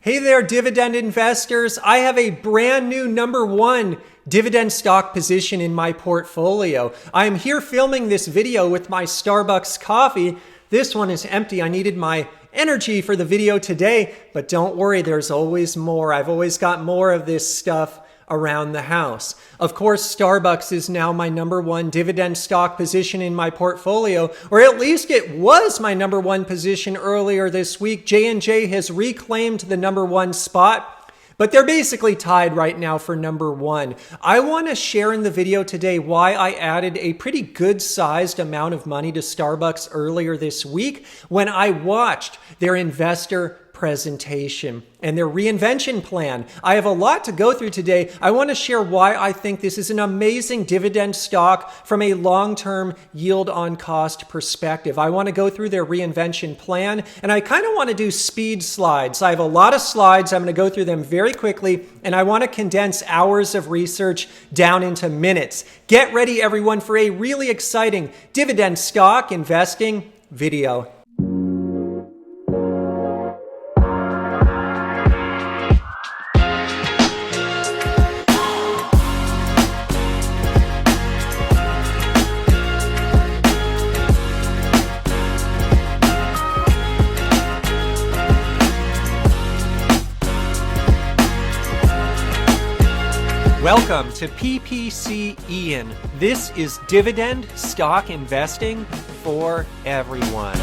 Hey there, dividend investors. I have a brand new number one dividend stock position in my portfolio. I am here filming this video with my Starbucks coffee. This one is empty. I needed my energy for the video today, but don't worry, there's always more. I've always got more of this stuff around the house. Of course, Starbucks is now my number one dividend stock position in my portfolio, or at least it was my number one position earlier this week. J&J has reclaimed the number one spot, but they're basically tied right now for number one. I want to share in the video today why I added a pretty good sized amount of money to Starbucks earlier this week when I watched their investor presentation and their reinvention plan. I have a lot to go through today. I want to share why I think this is an amazing dividend stock from a long-term yield on cost perspective. I want to go through their reinvention plan, and I kind of want to do speed slides. I have a lot of slides. I'm going to go through them very quickly, and I want to condense hours of research down into minutes. Get ready, everyone, for a really exciting dividend stock investing video. Welcome to PPC Ian. This is dividend stock investing for everyone.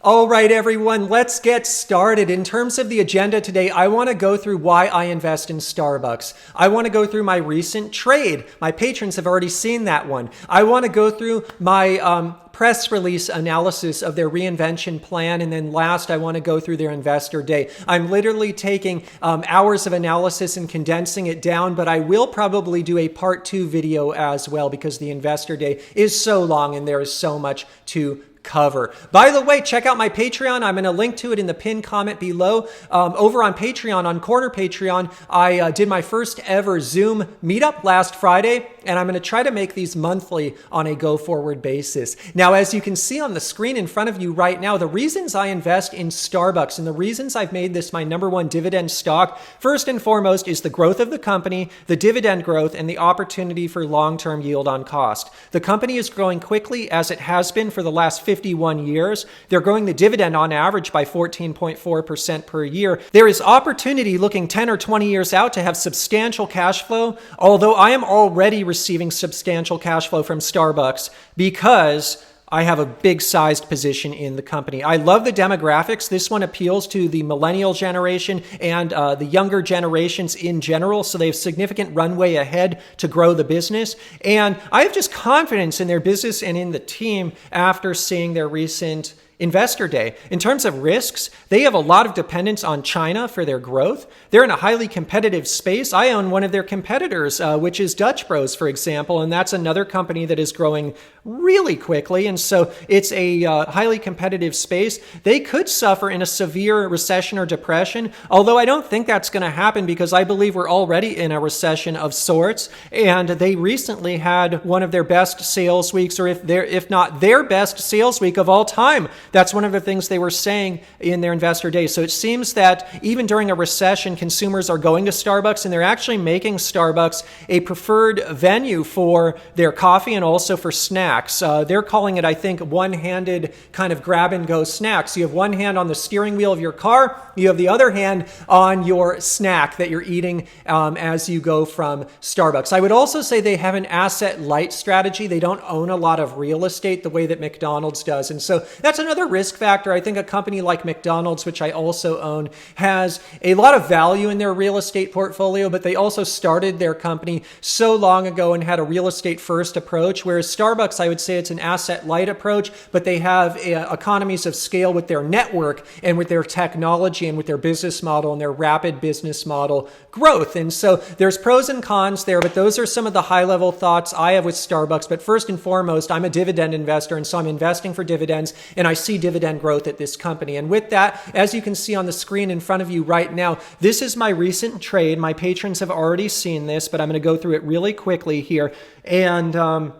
All right, everyone, let's get started. In terms of the agenda today, I want to go through why I invest in Starbucks. I want to go through my recent trade. My patrons have already seen that one. I want to go through my press release analysis of their reinvention plan. And then last, I want to go through their investor day. I'm literally taking hours of analysis and condensing it down, but I will probably do a part 2 video as well because the investor day is so long and there is so much to cover. By the way, check out my Patreon. I'm going to link to it in the pinned comment below. Over on Patreon, on Corner Patreon, I did my first ever Zoom meetup last Friday, and I'm going to try to make these monthly on a go-forward basis. Now, as you can see on the screen in front of you right now, the reasons I invest in Starbucks and the reasons I've made this my number one dividend stock, first and foremost, is the growth of the company, the dividend growth, and the opportunity for long-term yield on cost. The company is growing quickly, as it has been for the last 51 years. They're growing the dividend on average by 14.4% per year. There is opportunity looking 10 or 20 years out to have substantial cash flow, although I am already receiving substantial cash flow from Starbucks because I have a big sized position in the company. I love the demographics. This one appeals to the millennial generation and the younger generations in general. So they have significant runway ahead to grow the business. And I have just confidence in their business and in the team after seeing their recent Investor Day. In terms of risks, they have a lot of dependence on China for their growth. They're in a highly competitive space. I own one of their competitors, which is Dutch Bros, for example, and that's another company that is growing really quickly. And so it's a highly competitive space. They could suffer in a severe recession or depression, although I don't think that's going to happen because I believe we're already in a recession of sorts. And they recently had one of their best sales weeks, or if not their best sales week of all time. That's one of the things they were saying in their investor day. So it seems that even during a recession, consumers are going to Starbucks, and they're actually making Starbucks a preferred venue for their coffee and also for snacks. They're calling it, I think, one-handed kind of grab-and-go snacks. You have one hand on the steering wheel of your car. You have the other hand on your snack that you're eating as you go from Starbucks. I would also say they have an asset-light strategy. They don't own a lot of real estate the way that McDonald's does. And so that's another risk factor. I think a company like McDonald's, which I also own, has a lot of value in their real estate portfolio, but they also started their company so long ago and had a real estate first approach, whereas Starbucks, I would say it's an asset light approach, but they have economies of scale with their network and with their technology and with their business model and their rapid business model growth. And so there's pros and cons there, but those are some of the high level thoughts I have with Starbucks. But first and foremost, I'm a dividend investor, and so I'm investing for dividends, and I see dividend growth at this company. And with that, as you can see on the screen in front of you right now, this is my recent trade. My patrons have already seen this, but I'm going to go through it really quickly here. And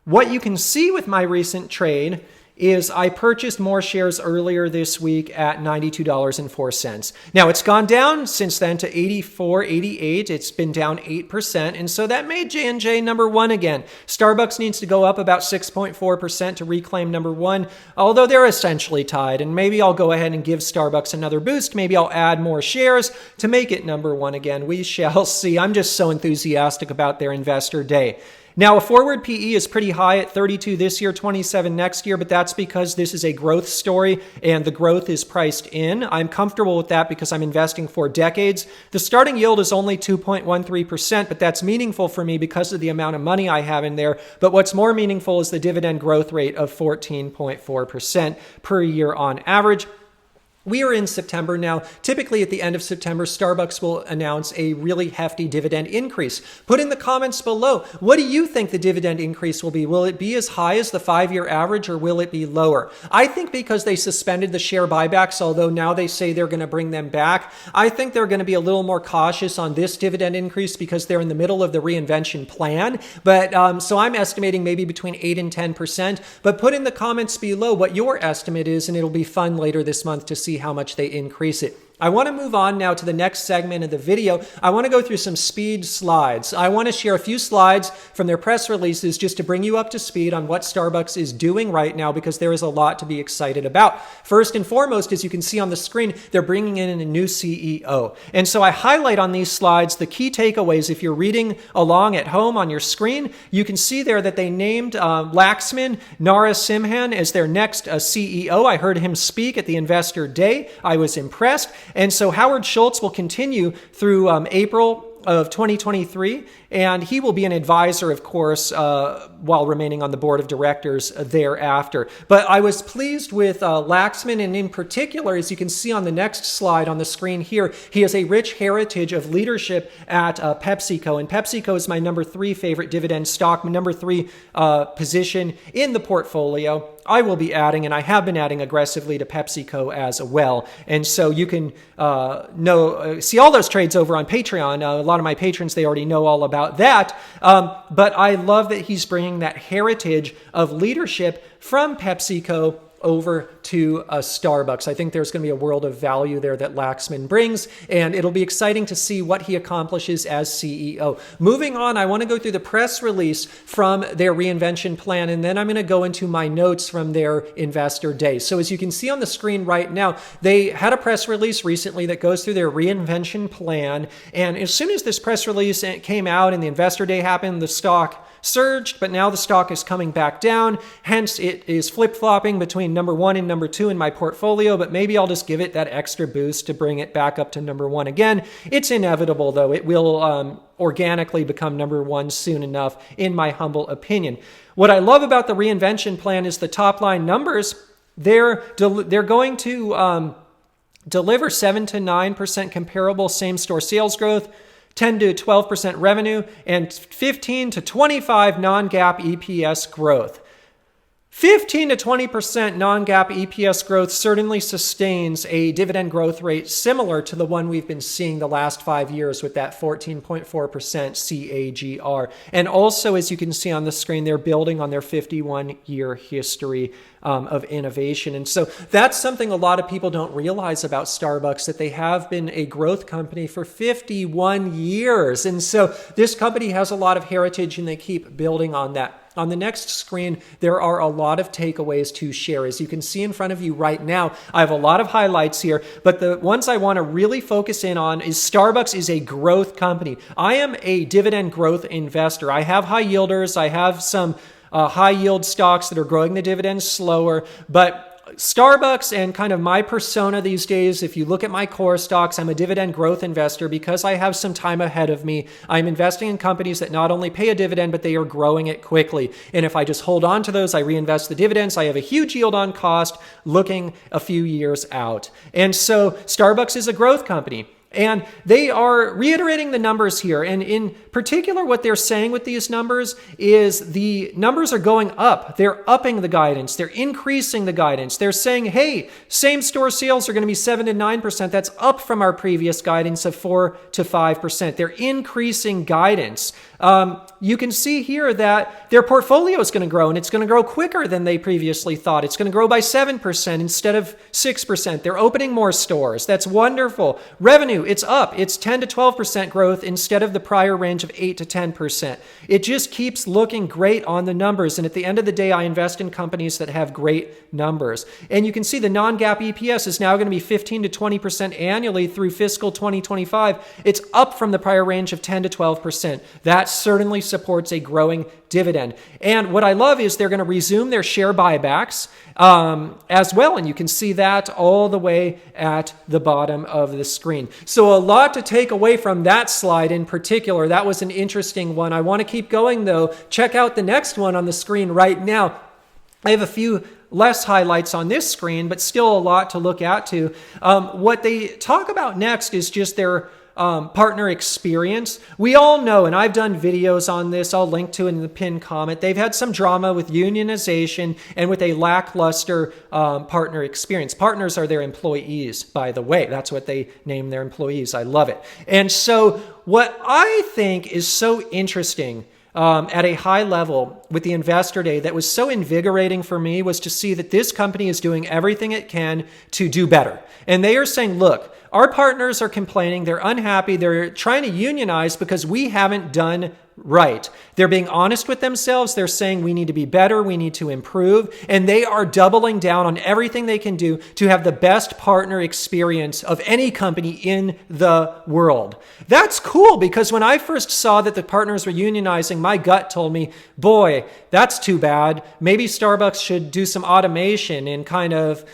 what you can see with my recent trade is I purchased more shares earlier this week at $92.04. Now, it's gone down since then to 84, 88. It's been down 8%. And so that made J&J number one again. Starbucks needs to go up about 6.4% to reclaim number one, although they're essentially tied. And maybe I'll go ahead and give Starbucks another boost. Maybe I'll add more shares to make it number one again. We shall see. I'm just so enthusiastic about their investor day. Now, a forward PE is pretty high at 32 this year, 27 next year, but that's because this is a growth story and the growth is priced in. I'm comfortable with that because I'm investing for decades. The starting yield is only 2.13%, but that's meaningful for me because of the amount of money I have in there. But what's more meaningful is the dividend growth rate of 14.4% per year on average. We are in September now. Typically at the end of September, Starbucks will announce a really hefty dividend increase. Put in the comments below, what do you think the dividend increase will be? Will it be as high as the 5-year average or will it be lower? I think because they suspended the share buybacks, although now they say they're going to bring them back, I think they're going to be a little more cautious on this dividend increase because they're in the middle of the Reinvention Plan. But so I'm estimating maybe between 8 and 10%. But put in the comments below what your estimate is, and it'll be fun later this month to see how much they increase it. I want to move on now to the next segment of the video. I want to go through some speed slides. I want to share a few slides from their press releases just to bring you up to speed on what Starbucks is doing right now because there is a lot to be excited about. First and foremost, as you can see on the screen, they're bringing in a new CEO. And so I highlight on these slides the key takeaways. If you're reading along at home on your screen, you can see there that they named Laxman Narasimhan as their next CEO. I heard him speak at the Investor Day. I was impressed. And so Howard Schultz will continue through April of 2023, and he will be an advisor, of course, while remaining on the board of directors thereafter. But I was pleased with Laxman, and in particular, as you can see on the next slide on the screen here, he has a rich heritage of leadership at PepsiCo, and PepsiCo is my number 3 favorite dividend stock, my number 3 position in the portfolio. I will be adding, and I have been adding aggressively to PepsiCo as well. And so you can see all those trades over on Patreon. A lot of my patrons, they already know all about that. But I love that he's bringing that heritage of leadership from PepsiCo over to Starbucks. I think there's going to be a world of value there that Laxman brings, and it'll be exciting to see what he accomplishes as CEO. Moving on, I want to go through the press release from their Reinvention Plan, and then I'm going to go into my notes from their Investor Day. So as you can see on the screen right now, they had a press release recently that goes through their Reinvention Plan, and as soon as this press release came out and the Investor Day happened, the stock surged, but now the stock is coming back down. Hence, it is flip-flopping between number 1 and number 2 in my portfolio, but maybe I'll just give it that extra boost to bring it back up to number 1 again. It's inevitable, though. It will organically become number 1 soon enough, in my humble opinion. What I love about the Reinvention Plan is the top-line numbers. They're going to deliver 7 to 9% comparable same-store sales growth, 10 to 12% revenue, and 15 to 25 non-GAAP EPS growth. 15 to 20% non-GAAP EPS growth certainly sustains a dividend growth rate similar to the one we've been seeing the last 5 years with that 14.4% CAGR. And also, as you can see on the screen, they're building on their 51-year history of innovation. And so that's something a lot of people don't realize about Starbucks, that they have been a growth company for 51 years. And so this company has a lot of heritage and they keep building on that. On the next screen, there are a lot of takeaways to share. As you can see in front of you right now, I have a lot of highlights here, but the ones I want to really focus in on is Starbucks is a growth company. I am a dividend growth investor. I have high yielders. I have some high yield stocks that are growing the dividends slower, but Starbucks and kind of my persona these days, if you look at my core stocks, I'm a dividend growth investor because I have some time ahead of me. I'm investing in companies that not only pay a dividend, but they are growing it quickly. And if I just hold on to those, I reinvest the dividends, I have a huge yield on cost looking a few years out. And so Starbucks is a growth company. And they are reiterating the numbers here. And in particular, what they're saying with these numbers is the numbers are going up. They're upping the guidance. They're increasing the guidance. They're saying, hey, same-store sales are going to be 7 to 9%. That's up from our previous guidance of 4 to 5%. They're increasing guidance. you can see here that their portfolio is going to grow, and it's going to grow quicker than they previously thought. It's going to grow by 7% instead of 6%. They're opening more stores. That's wonderful. Revenue, it's up. It's 10 to 12% growth instead of the prior range of 8 to 10%. It just keeps looking great on the numbers. And at the end of the day, I invest in companies that have great numbers. And you can see the non-GAAP EPS is now going to be 15 to 20% annually through fiscal 2025. It's up from the prior range of 10 to 12%. That certainly supports a growing dividend. And what I love is they're going to resume their share buybacks as well. And you can see that all the way at the bottom of the screen. So a lot to take away from that slide in particular. That was an interesting one. I want to keep going though. Check out the next one on the screen right now. I have a few less highlights on this screen, but still a lot to look at too. What they talk about next is just their partner experience. We all know, and I've done videos on this, I'll link to it in the pinned comment, they've had some drama with unionization and with a lackluster partner experience. Partners are their employees, by the way. That's what they name their employees. I love it. And so what I think is so interesting at a high level with the Investor Day that was so invigorating for me was to see that this company is doing everything it can to do better. And they are saying, look, our partners are complaining, they're unhappy, they're trying to unionize because we haven't done right. They're being honest with themselves. They're saying we need to be better, we need to improve, and they are doubling down on everything they can do to have the best partner experience of any company in the world. That's cool because when I first saw that the partners were unionizing, my gut told me, boy, that's too bad. Maybe Starbucks should do some automation and kind of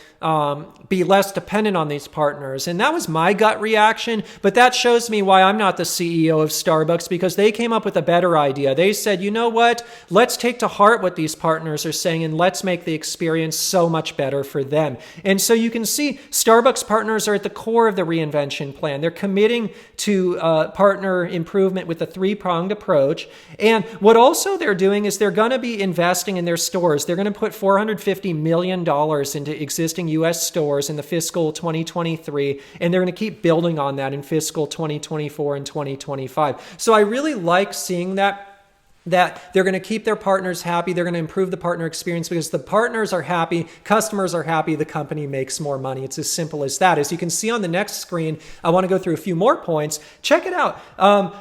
be less dependent on these partners. And that was my gut reaction, but that shows me why I'm not the CEO of Starbucks, because they came up with a better idea. They said, you know what? Let's take to heart what these partners are saying and let's make the experience so much better for them. And so you can see Starbucks partners are at the core of the Reinvention Plan. They're committing to partner improvement with a three-pronged approach. And what also they're doing is they're going to be investing in their stores. They're going to put $450 million into existing U.S. stores in the fiscal 2023, and they're going to keep building on that in fiscal 2024 and 2025. So I really like seeing that they're going to keep their partners happy. They're going to improve the partner experience because the partners are happy, customers are happy, the company makes more money. It's as simple as that. As you can see on the next screen, I want to go through a few more points. Check it out.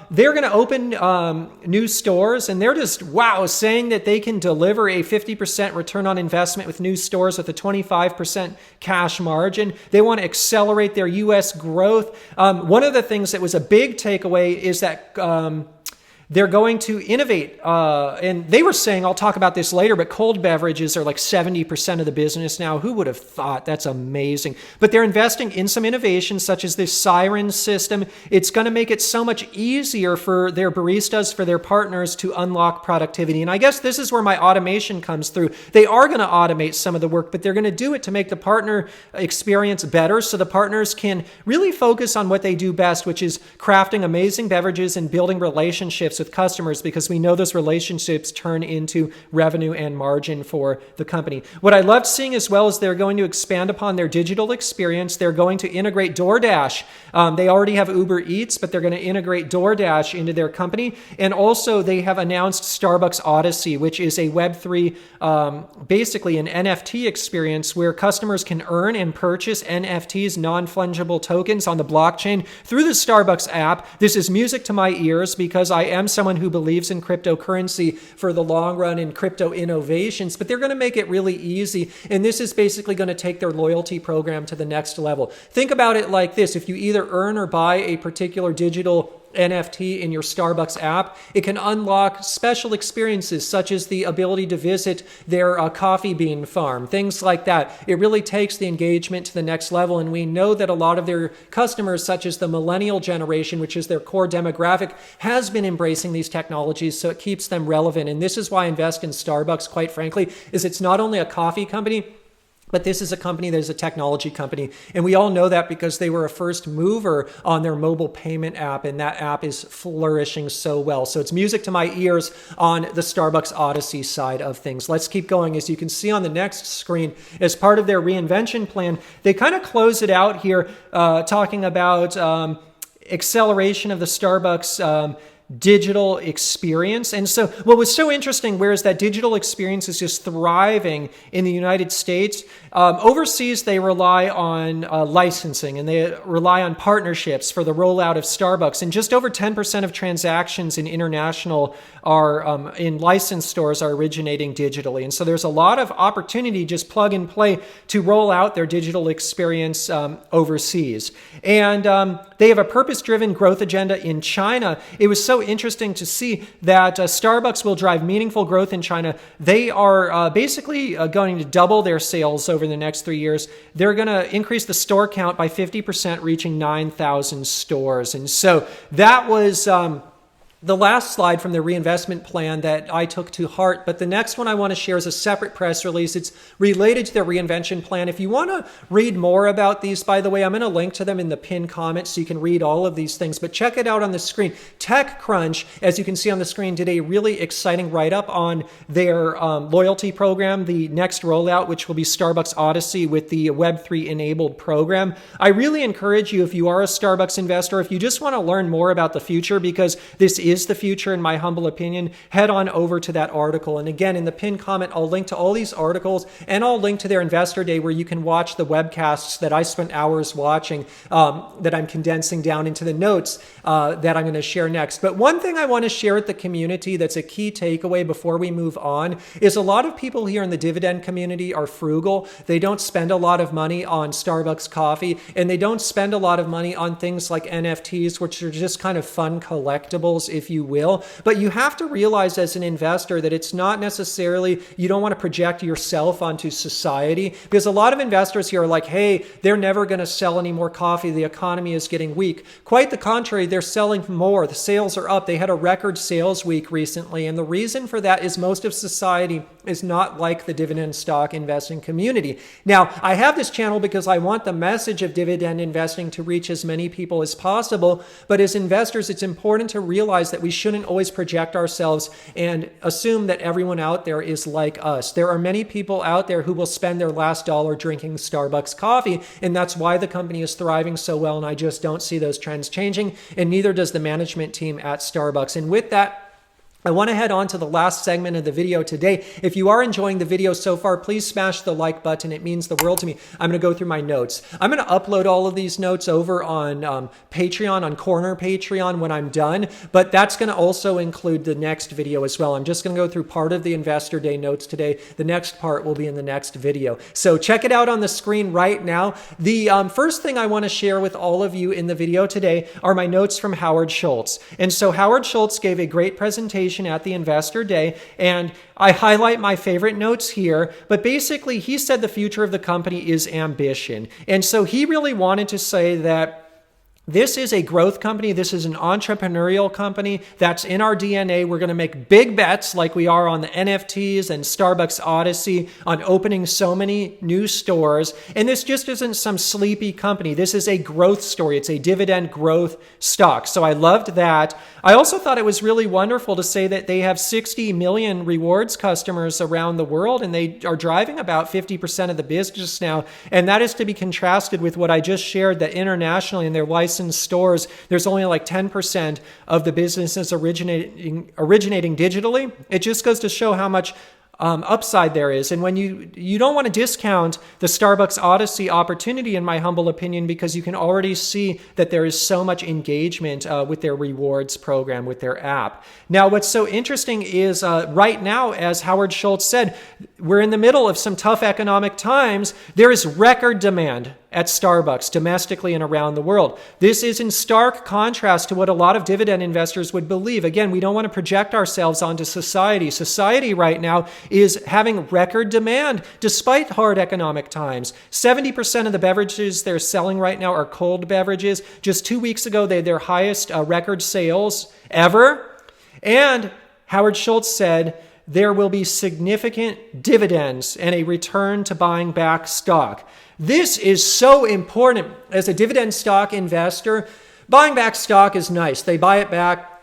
They're going to open new stores, and they're just, saying that they can deliver a 50% return on investment with new stores with a 25% cash margin. They want to accelerate their U.S. growth. One of the things that was a big takeaway is that they're going to innovate. And they were saying, I'll talk about this later, but cold beverages are like 70% of the business now. Who would have thought? That's amazing. But they're investing in some innovations such as this siren system. It's going to make it so much easier for their baristas, for their partners to unlock productivity. And I guess this is where my automation comes through. They are going to automate some of the work, but they're going to do it to make the partner experience better so the partners can really focus on what they do best, which is crafting amazing beverages and building relationships with customers, because we know those relationships turn into revenue and margin for the company. What I loved seeing as well is they're going to expand upon their digital experience. They're going to integrate DoorDash. They already have Uber Eats, but they're going to integrate DoorDash into their company. And also they have announced Starbucks Odyssey, which is a Web3, basically an NFT experience where customers can earn and purchase NFTs, non-fungible tokens, on the blockchain through the Starbucks app. This is music to my ears because I am someone who believes in cryptocurrency for the long run and crypto innovations, but they're going to make it really easy. And this is basically going to take their loyalty program to the next level. Think about it like this. If you either earn or buy a particular digital NFT in your Starbucks app, it can unlock special experiences such as the ability to visit their coffee bean farm, things like that. It really takes the engagement to the next level. And we know that a lot of their customers, such as the millennial generation, which is their core demographic, has been embracing these technologies, so it keeps them relevant. And this is why I invest in Starbucks, quite frankly, is it's not only a coffee company, but this is a company that is a technology company. And we all know that because they were a first mover on their mobile payment app, and that app is flourishing so well. So it's music to my ears on the Starbucks Odyssey side of things. Let's keep going. As you can see on the next screen, as part of their reinvention plan, they kind of close it out here talking about acceleration of the Starbucks digital experience. And so what was so interesting, whereas that digital experience is just thriving in the United States, overseas they rely on licensing and they rely on partnerships for the rollout of Starbucks. And just over 10% of transactions in international are in licensed stores are originating digitally. And so there's a lot of opportunity, just plug and play, to roll out their digital experience overseas. And they have a purpose-driven growth agenda in China. It was so interesting to see that Starbucks will drive meaningful growth in China. They are basically going to double their sales over the next 3 years. They're going to increase the store count by 50%, reaching 9,000 stores. And so that was the last slide from the reinvestment plan that I took to heart. But the next one I want to share is a separate press release. It's related to the reinvention plan. If you want to read more about these, by the way, I'm going to link to them in the pinned comments so you can read all of these things. But check it out on the screen. TechCrunch, as you can see on the screen, did a really exciting write-up on their loyalty program, the next rollout, which will be Starbucks Odyssey with the Web3 enabled program. I really encourage you, if you are a Starbucks investor, if you just want to learn more about the future, because this is the future, in my humble opinion, head on over to that article. And again, in the pinned comment, I'll link to all these articles and I'll link to their investor day where you can watch the webcasts that I spent hours watching that I'm condensing down into the notes that I'm going to share next. But one thing I want to share with the community that's a key takeaway before we move on is a lot of people here in the dividend community are frugal. They don't spend a lot of money on Starbucks coffee, and they don't spend a lot of money on things like NFTs, which are just kind of fun collectibles, if you will. But you have to realize as an investor that it's not necessarily, you don't want to project yourself onto society, because a lot of investors here are like, hey, they're never going to sell any more coffee. The economy is getting weak. Quite the contrary, they're selling more. The sales are up. They had a record sales week recently. And the reason for that is most of society is not like the dividend stock investing community. Now, I have this channel because I want the message of dividend investing to reach as many people as possible. But as investors, it's important to realize that we shouldn't always project ourselves and assume that everyone out there is like us. There are many people out there who will spend their last dollar drinking Starbucks coffee, and that's why the company is thriving so well, and I just don't see those trends changing, and neither does the management team at Starbucks. And with that, I want to head on to the last segment of the video today. If you are enjoying the video so far, please smash the like button. It means the world to me. I'm going to go through my notes. I'm going to upload all of these notes over on Patreon, on Corner Patreon when I'm done, but that's going to also include the next video as well. I'm just going to go through part of the Investor Day notes today. The next part will be in the next video. So check it out on the screen right now. The first thing I want to share with all of you in the video today are my notes from Howard Schultz. And so Howard Schultz gave a great presentation at the Investor Day, and I highlight my favorite notes here, but basically he said the future of the company is ambition. And so he really wanted to say that this is a growth company. This is an entrepreneurial company. That's in our DNA. We're going to make big bets like we are on the NFTs and Starbucks Odyssey, on opening so many new stores. And this just isn't some sleepy company. This is a growth story. It's a dividend growth stock. So I loved that. I also thought it was really wonderful to say that they have 60 million rewards customers around the world, and they are driving about 50% of the business now. And that is to be contrasted with what I just shared, that internationally in their licensed stores, there's only like 10% of the businesses originating digitally. It just goes to show how much upside there is. And when you don't want to discount the Starbucks Odyssey opportunity, in my humble opinion, because you can already see that there is so much engagement with their rewards program, with their app. Now, what's so interesting is right now, as Howard Schultz said, we're in the middle of some tough economic times. There is record demand at Starbucks domestically and around the world. This is in stark contrast to what a lot of dividend investors would believe. Again, we don't want to project ourselves onto society. Society right now is having record demand despite hard economic times. 70% of the beverages they're selling right now are cold beverages. Just 2 weeks ago, they had their highest record sales ever. And Howard Schultz said there will be significant dividends and a return to buying back stock. This is so important. As a dividend stock investor, buying back stock is nice. They buy it back.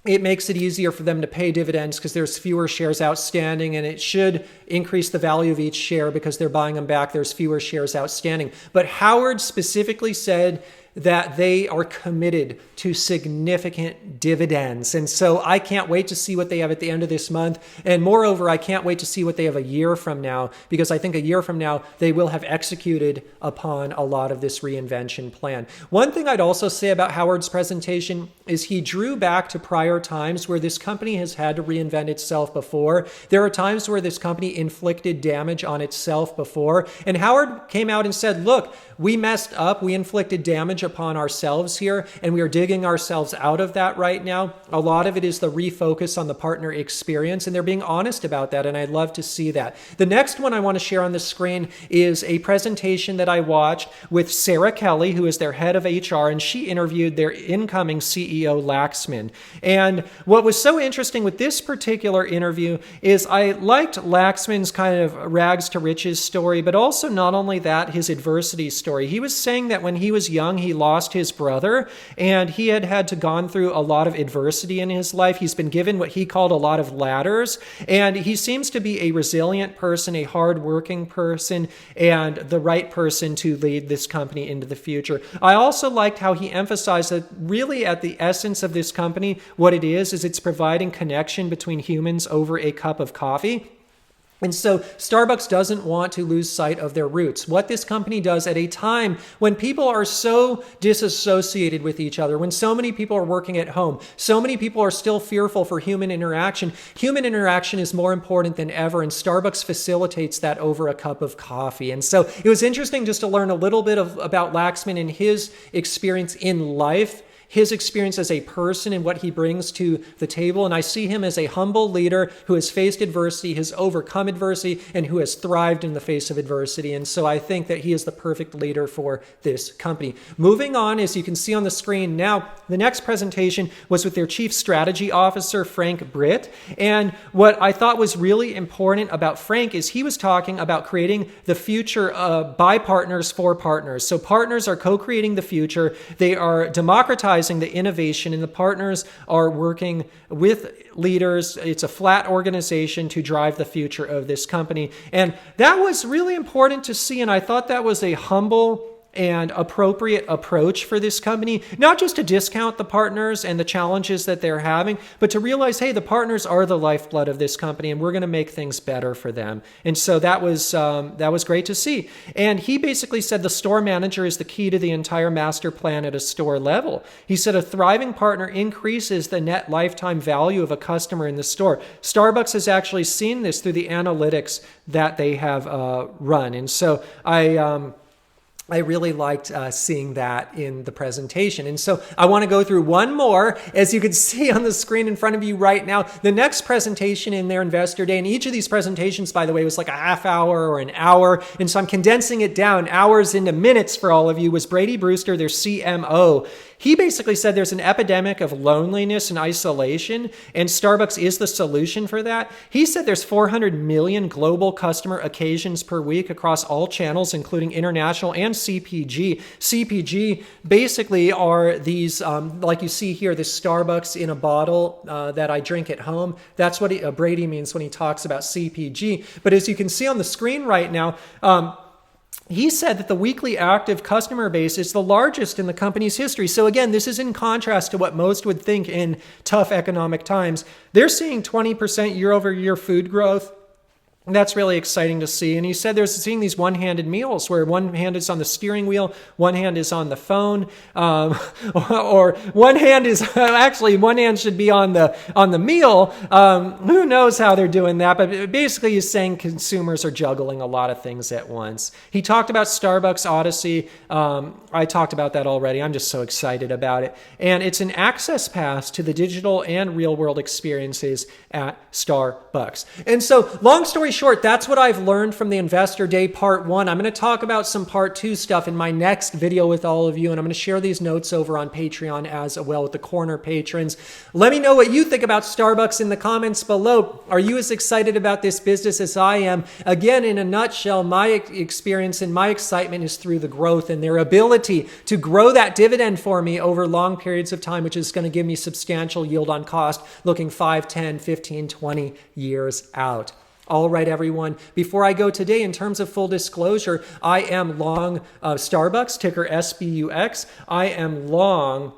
It makes it easier for them to pay dividends because there's fewer shares outstanding, and it should increase the value of each share because they're buying them back. There's fewer shares outstanding. But Howard specifically said that they are committed to significant dividends. And so I can't wait to see what they have at the end of this month. And moreover, I can't wait to see what they have a year from now, because I think a year from now, they will have executed upon a lot of this reinvention plan. One thing I'd also say about Howard's presentation is he drew back to prior times where this company has had to reinvent itself before. There are times where this company inflicted damage on itself before. And Howard came out and said, look, we messed up. We inflicted damage upon ourselves here, and we are digging ourselves out of that right now. A lot of it is the refocus on the partner experience, and they're being honest about that, and I'd love to see that. The next one I want to share on the screen is a presentation that I watched with Sara Kelly, who is their head of HR, and she interviewed their incoming CEO, Laxman. And what was so interesting with this particular interview is I liked Laxman's kind of rags to riches story, but also not only that, his adversity story. He was saying that when he was young, he lost his brother, and he had to gone through a lot of adversity in his life. He's been given what he called a lot of ladders, and he seems to be a resilient person, a hardworking person, and the right person to lead this company into the future. I also liked how he emphasized that really at the essence of this company, what it is it's providing connection between humans over a cup of coffee. And so Starbucks doesn't want to lose sight of their roots. What this company does at a time when people are so disassociated with each other, when so many people are working at home, so many people are still fearful for human interaction is more important than ever, and Starbucks facilitates that over a cup of coffee. And so it was interesting just to learn a little bit about Laxman and his experience in life, his experience as a person and what he brings to the table. And I see him as a humble leader who has faced adversity, has overcome adversity, and who has thrived in the face of adversity. And so I think that he is the perfect leader for this company. Moving on, as you can see on the screen now, the next presentation was with their Chief Strategy Officer, Frank Britt. And what I thought was really important about Frank is he was talking about creating the future by partners for partners. So partners are co-creating the future. They are democratizing the innovation, and the partners are working with leaders. It's a flat organization to drive the future of this company. And that was really important to see. And I thought that was a humble and appropriate approach for this company, not just to discount the partners and the challenges that they're having, but to realize, hey, the partners are the lifeblood of this company, and we're going to make things better for them. And so that was great to see. And he basically said the store manager is the key to the entire master plan at a store level. He said a thriving partner increases the net lifetime value of a customer in the store. Starbucks has actually seen this through the analytics that they have run. And so I really liked seeing that in the presentation. And so I want to go through one more. As you can see on the screen in front of you right now, the next presentation in their investor day, and each of these presentations, by the way, was like a half hour or an hour. And so I'm condensing it down hours into minutes for all of you, was Brady Brewster, their CMO. He basically said there's an epidemic of loneliness and isolation, and Starbucks is the solution for that. He said there's 400 million global customer occasions per week across all channels, including international and CPG. CPG basically are these, like you see here, this Starbucks in a bottle that I drink at home. That's what Brady means when he talks about CPG. But as you can see on the screen right now, he said that the weekly active customer base is the largest in the company's history. So again, this is in contrast to what most would think in tough economic times. They're seeing 20% year-over-year food growth. That's really exciting to see. And he said they're seeing these one-handed meals where one hand is on the steering wheel, one hand is on the phone, or one hand is actually one hand should be on the meal. Who knows how they're doing that? But basically, he's saying consumers are juggling a lot of things at once. He talked about Starbucks Odyssey. I talked about that already. I'm just so excited about it. And it's an access pass to the digital and real-world experiences at Starbucks. And so, long story short, that's what I've learned from the Investor Day Part 1. I'm going to talk about some Part 2 stuff in my next video with all of you, and I'm going to share these notes over on Patreon as well with the corner patrons. Let me know what you think about Starbucks in the comments below. Are you as excited about this business as I am? Again, in a nutshell, my experience and my excitement is through the growth and their ability to grow that dividend for me over long periods of time, which is going to give me substantial yield on cost looking 5, 10, 15, 20 years out. All right, everyone. Before I go today, in terms of full disclosure, I am long Starbucks, ticker SBUX. I am long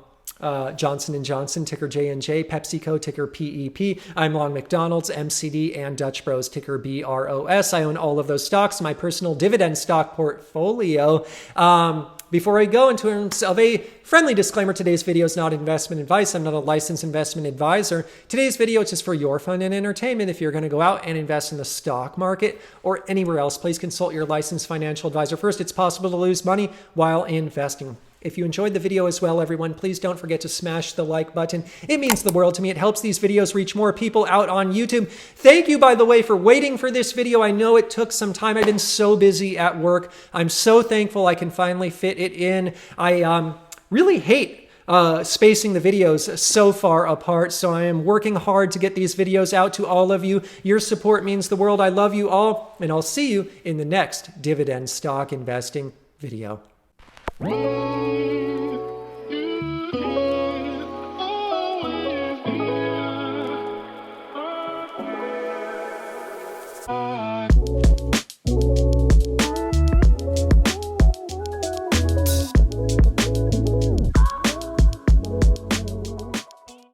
Johnson & Johnson, ticker J&J, PepsiCo, ticker PEP. I'm long McDonald's, MCD, and Dutch Bros, ticker BROS. I own all of those stocks, my personal dividend stock portfolio. Before I go, in terms of a friendly disclaimer, today's video is not investment advice. I'm not a licensed investment advisor. Today's video is just for your fun and entertainment. If you're going to go out and invest in the stock market or anywhere else, please consult your licensed financial advisor first. It's possible to lose money while investing. If you enjoyed the video as well, everyone, please don't forget to smash the like button. It means the world to me. It helps these videos reach more people out on YouTube. Thank you, by the way, for waiting for this video. I know it took some time. I've been so busy at work. I'm so thankful I can finally fit it in. I really hate spacing the videos so far apart, so I am working hard to get these videos out to all of you. Your support means the world. I love you all, and I'll see you in the next dividend stock investing video.